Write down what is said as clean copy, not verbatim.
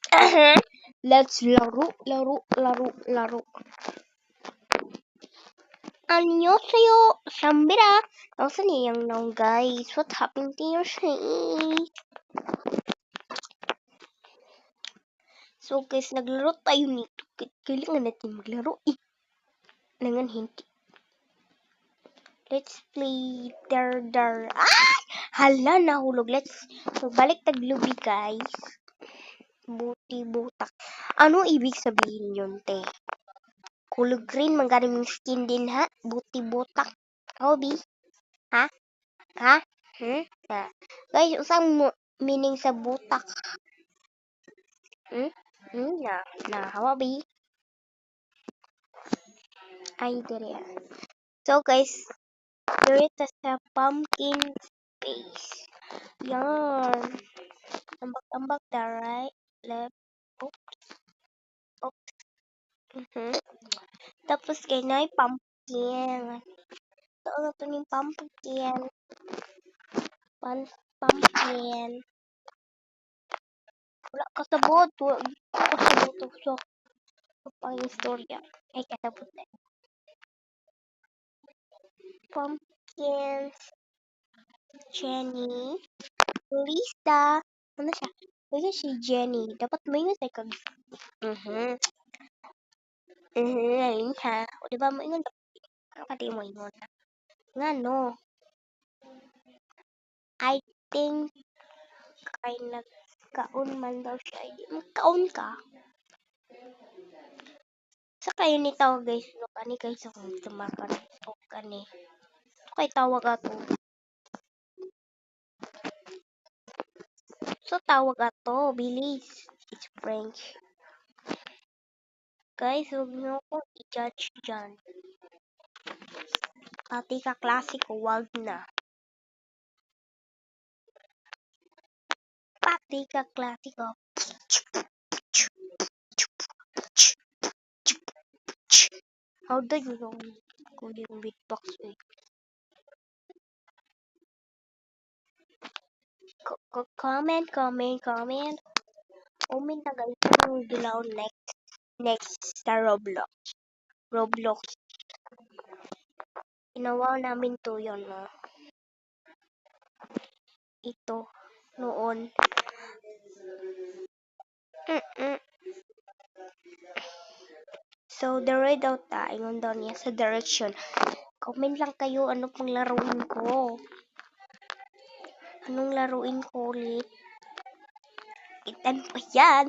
Let's laro. 안녕하세요, Shambira. Nasaan yung now, guys? What happened to your face? So, guys, naglaro tayo nito. Kailangan natin maglaro. Nangan hindi. Let's play Dar. Ah! Hala, nahulog. Let's balik taglubi, guys. Buti-butak. Ano ibig sabihin yun, te? Kulog green, manggaling skin din, ha? Buti-butak. Hobby? Ha? Guys, usang meaning sa butak? Hobby? Ay, dire. So, guys, dito sa pumpkin space. Yan. Tambak-tambak na, right? Left. Oops. Tapos, kayo na yung pumpkin. Ito na ito yung pumpkin. Pumpkin. Wala kasabot. So, pang istorya. Ay, kasabot na. Pumpkins. Jenny. Lisa. Ano siya? Basta si Jenny. Dapat may nga tayo kag... Ayun ha. O diba mo ingon? Kapati mo ingon. Nga no. I think ay nagkaon man daw siya. Magkaon ka. Sa kayo ni tawag guys. No, kani guys akong tumakan. O kani. Kay tawag ato. So tawag ato. Bilis. It's French. Guys, huwag niyo akong i-judge dyan. Pati ka klasiko, wag na. Pati ka klasiko. How do you know? Kung yung beatbox eh. Comment. Comment na guys kung gilaw next sa Roblox. Ginawa namin to yun, no? Ito, noon. So, the red out ingon daw niya sa direction. Comment lang kayo ano pang laruin ko. Anong laruin ko ulit? Itan pa yan.